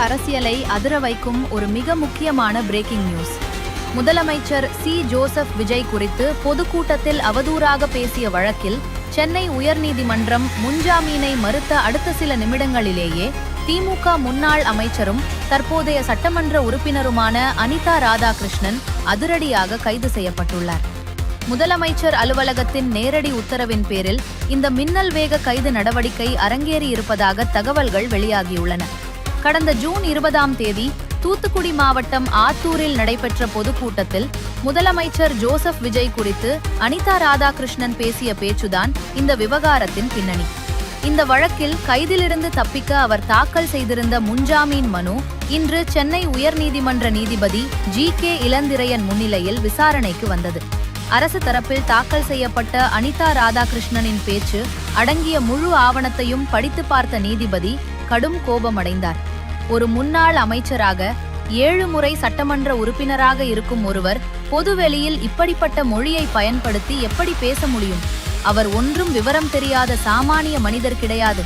அரசியலை அதிர வைக்கும் ஒரு மிக முக்கியமான பிரேக்கிங் நியூஸ். முதலமைச்சர் சி. ஜோசப் விஜய் குறித்து பொதுக்கூட்டத்தில் அவதூறாக பேசிய வழக்கில் சென்னை உயர்நீதிமன்றம் முன்ஜாமீனை மறுத்த அடுத்த சில நிமிடங்களிலேயே திமுக முன்னாள் அமைச்சரும் தற்போதைய சட்டமன்ற உறுப்பினருமான அனிதா ராதாகிருஷ்ணன் அதிரடியாக கைது செய்யப்பட்டுள்ளார். முதலமைச்சர் அலுவலகத்தின் நேரடி உத்தரவின் பேரில் இந்த மின்னல் வேக கைது நடவடிக்கை அரங்கேறியிருப்பதாக தகவல்கள் வெளியாகியுள்ளன. கடந்த ஜூன் 20ஆம் தேதி தூத்துக்குடி மாவட்டம் ஆத்தூரில் நடைபெற்ற பொதுக்கூட்டத்தில் முதலமைச்சர் ஜோசப் விஜய் குறித்து அனிதா ராதாகிருஷ்ணன் பேசிய பேச்சுதான் இந்த விவகாரத்தின் பின்னணி. இந்த வழக்கில் கைதிலிருந்து தப்பிக்க அவர் தாக்கல் செய்திருந்த முன்ஜாமீன் மனு இன்று சென்னை உயர்நீதிமன்ற நீதிபதி G.K. இளந்திரையன் முன்னிலையில் விசாரணைக்கு வந்தது. அரசு தரப்பில் தாக்கல் செய்யப்பட்ட அனிதா ராதாகிருஷ்ணனின் பேச்சு அடங்கிய முழு ஆவணத்தையும் படித்து பார்த்த நீதிபதி கடும் கோபமடைந்தார். ஒரு முன்னாள் அமைச்சராக 7 முறை சட்டமன்ற உறுப்பினராக இருக்கும் ஒருவர் பொதுவெளியில் இப்படிப்பட்ட மொழியை பயன்படுத்தி எப்படி பேச முடியும்? அவர் ஒன்றும் விவரம் தெரியாத சாமானிய மனிதர் கிடையாது.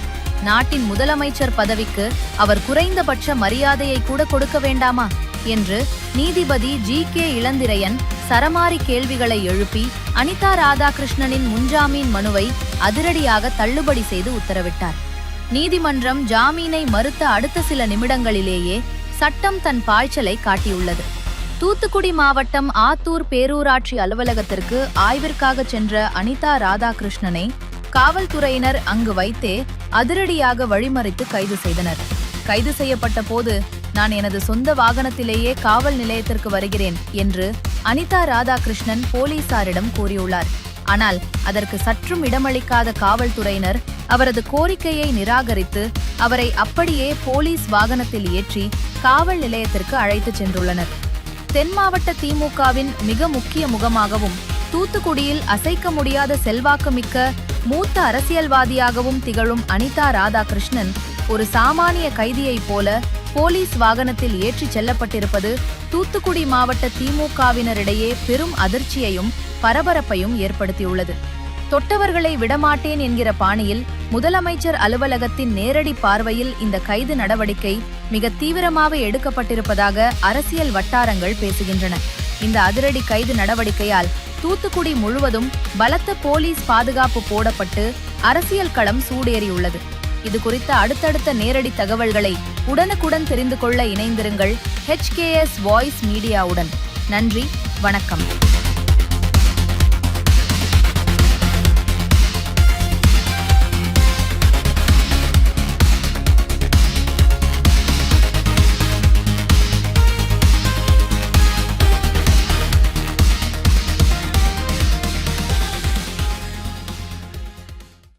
நாட்டின் முதலமைச்சர் பதவிக்கு அவர் குறைந்தபட்ச மரியாதையை கூட கொடுக்க வேண்டாமா என்று நீதிபதி G.K. இளந்திரையன் சரமாரி கேள்விகளை எழுப்பி அனிதா ராதாகிருஷ்ணனின் முன்ஜாமீன் மனுவை அதிரடியாக தள்ளுபடி செய்து உத்தரவிட்டார். நீதிமன்றம் ஜாமீனை மறுத்த அடுத்த சில நிமிடங்களிலேயே சட்டம் தன் பாய்ச்சலை காட்டியுள்ளது. தூத்துக்குடி மாவட்டம் ஆத்தூர் பேரூராட்சி அலுவலகத்திற்கு ஆய்விற்காக சென்ற அனிதா ராதாகிருஷ்ணனை காவல்துறையினர் அங்கு வைத்தே அதிரடியாக வழிமறித்து கைது செய்தனர். கைது செய்யப்பட்ட போது நான் எனது சொந்த வாகனத்திலேயே காவல் நிலையத்திற்கு வருகிறேன் என்று அனிதா ராதாகிருஷ்ணன் போலீசாரிடம் கூறியுள்ளார். ஆனால் அதற்கு சற்றும் இடமளிக்காத காவல்துறையினர் அவரது கோரிக்கையை நிராகரித்து அவரை அப்படியே போலீஸ் வாகனத்தில் ஏற்றி காவல் நிலையத்திற்கு அழைத்துச் சென்றுள்ளனர். தென் மாவட்ட திமுகவின் மிக முக்கிய முகமாகவும் தூத்துக்குடியில் அசைக்க முடியாத செல்வாக்குமிக்க மூத்த அரசியல்வாதியாகவும் திகழும் அனிதா ராதாகிருஷ்ணன் ஒரு சாமானிய கைதியைப் போல போலீஸ் வாகனத்தில் ஏற்றிச் செல்லப்பட்டிருப்பது தூத்துக்குடி மாவட்ட திமுகவினரிடையே பெரும் அதிர்ச்சியையும் பரபரப்பையும் ஏற்படுத்தியுள்ளது. தொட்டவர்களை விடமாட்டேன் என்கிற பாணியில் முதலமைச்சர் அலுவலகத்தின் நேரடி பார்வையில் இந்த கைது நடவடிக்கை மிக தீவிரமாக எடுக்கப்பட்டிருப்பதாக அரசியல் வட்டாரங்கள் பேசுகின்றன. இந்த அதிரடி கைது நடவடிக்கையால் தூத்துக்குடி முழுவதும் பலத்த போலீஸ் பாதுகாப்பு போடப்பட்டு அரசியல் களம் சூடேறியுள்ளது. இது குறித்த அடுத்தடுத்த நேரடி தகவல்களை உடனுக்குடன் தெரிந்து கொள்ள இணைந்திருங்கள் HKS வாய்ஸ் மீடியாவுடன். நன்றி, வணக்கம்.